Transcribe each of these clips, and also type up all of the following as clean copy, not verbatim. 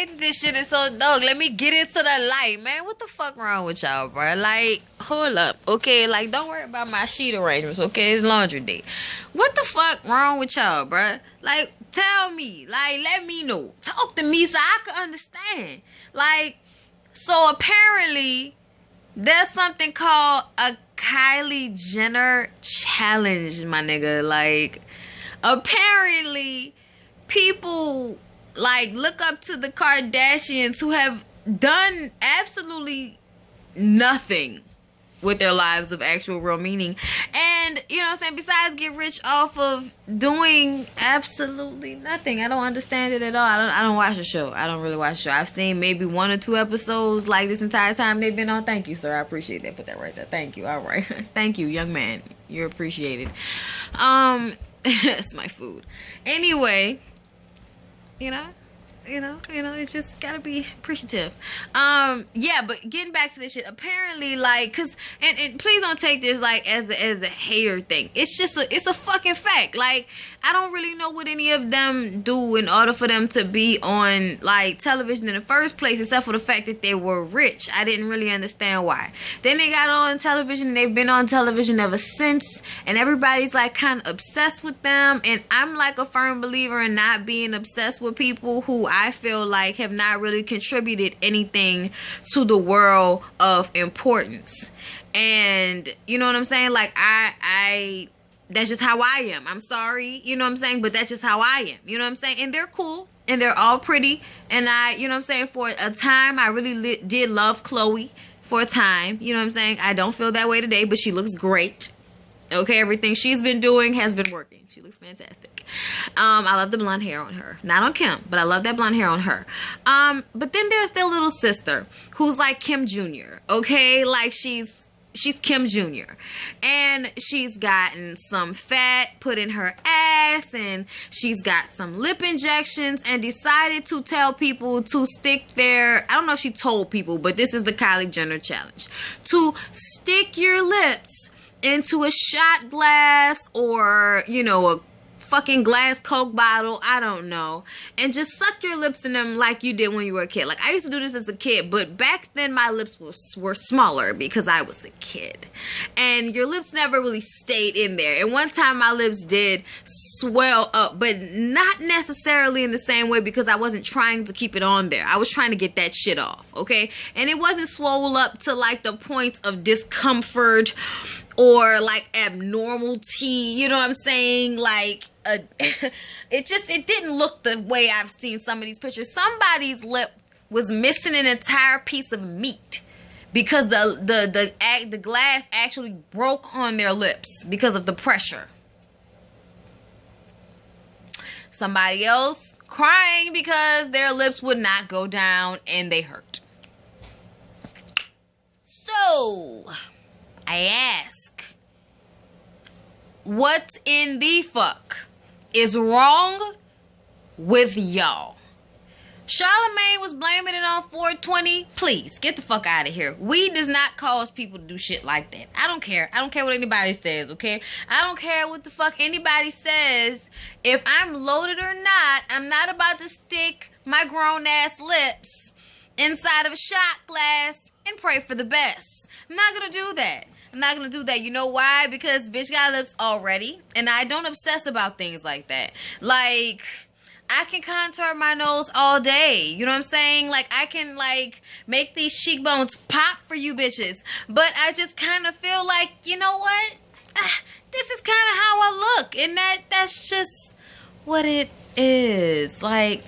hate this shit is so dark. Let me get into the light, man. What the fuck wrong with y'all, bro? Like, hold up, okay? Like, don't worry about my sheet arrangements, okay? It's laundry day. What the fuck wrong with y'all, bro? Like, tell me. Like, let me know. Talk to me so I can understand. Like, so apparently, there's something called a Kylie Jenner challenge, my nigga. Like, apparently, people, like, look up to the Kardashians who have done absolutely nothing with their lives of actual real meaning. And, you know what I'm saying, besides get rich off of doing absolutely nothing. I don't understand it at all. I don't watch the show. I don't really watch the show. I've seen maybe 1 or 2 episodes like this entire time they've been on. Thank you, sir. I appreciate that. Put that right there. Thank you. All right. Thank you, young man. You're appreciated. It's my food. Anyway, you know, it's just gotta be appreciative. Yeah, but getting back to this shit, apparently, like, cause, and please don't take this like as a hater thing. It's just it's a fucking fact. Like, I don't really know what any of them do in order for them to be on, like, television in the first place, except for the fact that they were rich. I didn't really understand why. Then they got on television, and they've been on television ever since, and everybody's, like, kind of obsessed with them, and I'm, like, a firm believer in not being obsessed with people who I feel like have not really contributed anything to the world of importance. And, you know what I'm saying? Like, I that's just how I am. I'm sorry, you know what I'm saying? But that's just how I am. You know what I'm saying? And they're cool. And they're all pretty. And I, you know what I'm saying? For a time, I really did love Crowe for a time. You know what I'm saying? I don't feel that way today, but she looks great. Okay, everything she's been doing has been working. She looks fantastic. I love the blonde hair on her. Not on Kim, but I love that blonde hair on her. But then there's their little sister, who's like Kim Jr. Okay, like she's Kim Jr. And she's gotten some fat put in her ass, and she's got some lip injections, and decided to tell people to stick their, I don't know if she told people, but this is the Kylie Jenner challenge, to stick your lips into a shot glass or, you know, a fucking glass Coke bottle, I don't know, and just suck your lips in them like you did when you were a kid. Like, I used to do this as a kid, but back then my lips were smaller because I was a kid, and your lips never really stayed in there. And one time my lips did swell up, but not necessarily in the same way, because I wasn't trying to keep it on there. I was trying to get that shit off, okay? And it wasn't swole up to like the point of discomfort or like abnormality, you know what I'm saying? Like, it didn't look the way I've seen some of these pictures. Somebody's lip was missing an entire piece of meat because the glass actually broke on their lips because of the pressure. Somebody else crying because their lips would not go down and they hurt. So, I ask, what in the fuck is wrong with y'all? Charlamagne was blaming it on 420. Please, get the fuck out of here. Weed does not cause people to do shit like that. I don't care. I don't care what anybody says, okay? I don't care what the fuck anybody says. If I'm loaded or not, I'm not about to stick my grown-ass lips inside of a shot glass and pray for the best. I'm not gonna do that. I'm not gonna do that. You know why? Because bitch got lips already, and I don't obsess about things like that. Like, I can contour my nose all day. You know what I'm saying? Like, I can, like, make these cheekbones pop for you bitches. But I just kind of feel like, you know what? This is kind of how I look. And that's just what it is. Like,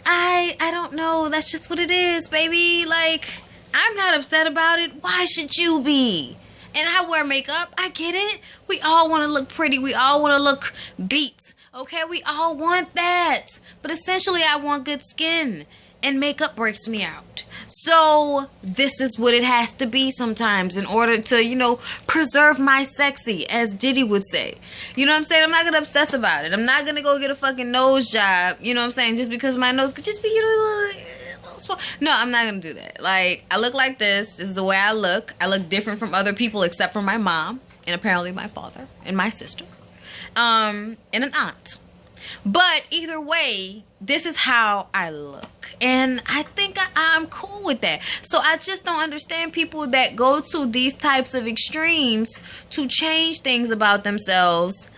I don't know. That's just what it is, baby. Like, I'm not upset about it. Why should you be? And I wear makeup. I get it. We all want to look pretty. We all want to look beat. Okay, we all want that. But essentially, I want good skin. And makeup breaks me out. So, this is what it has to be sometimes in order to, you know, preserve my sexy, as Diddy would say. You know what I'm saying? I'm not going to obsess about it. I'm not going to go get a fucking nose job, you know what I'm saying, just because my nose could just be, you know, no, I'm not going to do that. Like, I look like this. This is the way I look. I look different from other people except for my mom and apparently my father and my sister. And an aunt. But either way, this is how I look. And I think I'm cool with that. So I just don't understand people that go to these types of extremes to change things about themselves.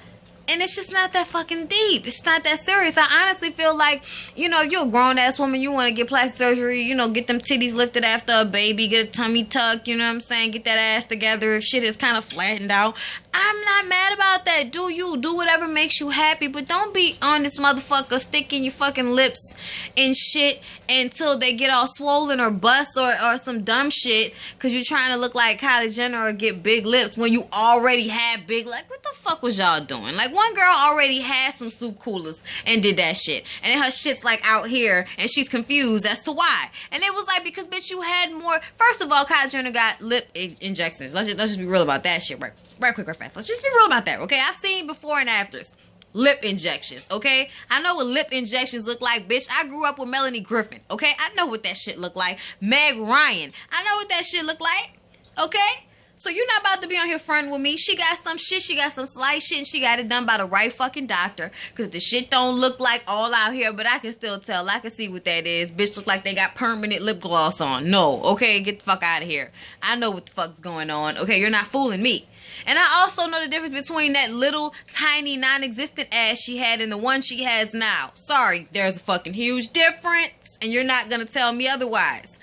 And it's just not that fucking deep. It's not that serious. I honestly feel like, you're a grown-ass woman. You want to get plastic surgery, get them titties lifted after a baby, get a tummy tuck, you know what I'm saying? Get that ass together if shit is kind of flattened out. I'm not mad about that. Do you. Do whatever makes you happy. But don't be on this motherfucker sticking your fucking lips and shit until they get all swollen or bust or some dumb shit because you're trying to look like Kylie Jenner or get big lips when you already have big. Like, what the fuck was y'all doing? Like, one girl already had some soup coolers and did that shit. And then her shit's like out here and she's confused as to why. And it was like, because bitch, you had more. First of all, Kylie Jenner got lip injections. Let's just be real about that shit right quick, right fast. Let's just be real about that, okay? I've seen before and afters. Lip injections, okay? I know what lip injections look like, bitch. I grew up with Melanie Griffin, okay? I know what that shit look like. Meg Ryan. I know what that shit look like, okay? So you're not about to be on here fronting with me. She got some shit. She got some slight shit. And she got it done by the right fucking doctor. Because the shit don't look like all out here. But I can still tell. I can see what that is. Bitch look like they got permanent lip gloss on. No. Okay? Get the fuck out of here. I know what the fuck's going on. Okay? You're not fooling me. And I also know the difference between that little, tiny, non-existent ass she had and the one she has now. Sorry. There's a fucking huge difference. And you're not going to tell me otherwise.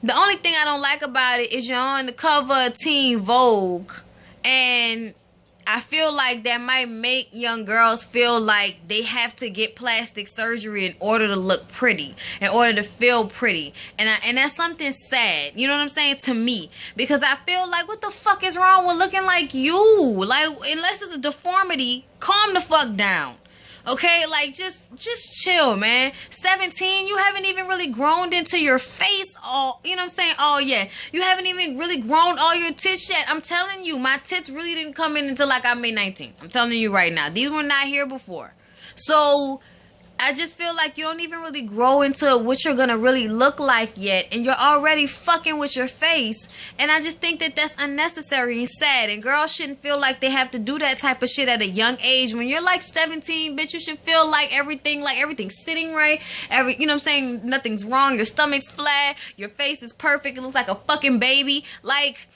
The only thing I don't like about it is you're on the cover of Teen Vogue, and I feel like that might make young girls feel like they have to get plastic surgery in order to look pretty, in order to feel pretty, and that's something sad, you know what I'm saying, to me, because I feel like, what the fuck is wrong with looking like you? Like, unless it's a deformity, calm the fuck down. Okay, like, just chill, man. 17, you haven't even really grown into your face all, you know what I'm saying? Oh, yeah. You haven't even really grown all your tits yet. I'm telling you, my tits really didn't come in until, like, I made 19. I'm telling you right now. These were not here before. So I just feel like you don't even really grow into what you're going to really look like yet. And you're already fucking with your face. And I just think that that's unnecessary and sad. And girls shouldn't feel like they have to do that type of shit at a young age. When you're like 17, bitch, you should feel like everything's sitting right. You know what I'm saying? Nothing's wrong. Your stomach's flat. Your face is perfect. It looks like a fucking baby. Like,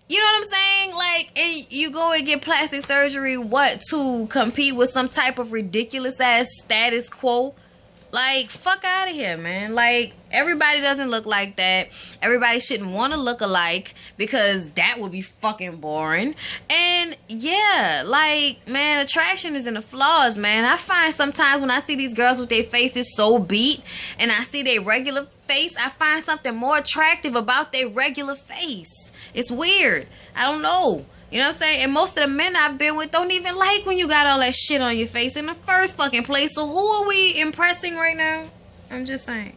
you know what I'm saying? Like, and you go and get plastic surgery, what, to compete with some type of ridiculous ass status quo? Like, fuck out of here, man. Like, everybody doesn't look like that. Everybody shouldn't want to look alike because that would be fucking boring. And yeah, like, man, attraction is in the flaws, man. I find sometimes when I see these girls with their faces so beat and I see their regular face, I find something more attractive about their regular face. It's weird. I don't know. You know what I'm saying? And most of the men I've been with don't even like when you got all that shit on your face in the first fucking place. So who are we impressing right now? I'm just saying.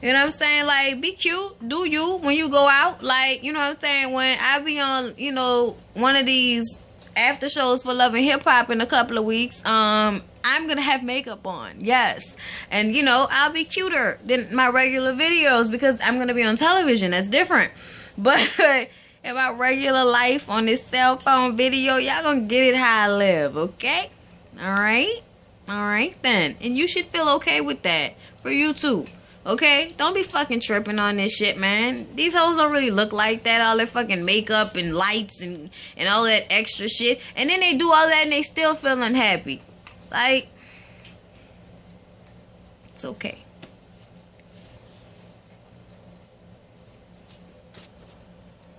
You know what I'm saying? Like, be cute. Do you when you go out. Like, you know what I'm saying? When I be on, one of these after shows for Love and Hip Hop in a couple of weeks, I'm going to have makeup on. Yes. And, I'll be cuter than my regular videos because I'm going to be on television. That's different. But in my regular life on this cell phone video, y'all gonna get it how I live, okay? Alright then. And you should feel okay with that. For you too. Okay? Don't be fucking tripping on this shit, man. These hoes don't really look like that. All their fucking makeup and lights and all that extra shit. And then they do all that and they still feel unhappy. Like, it's okay.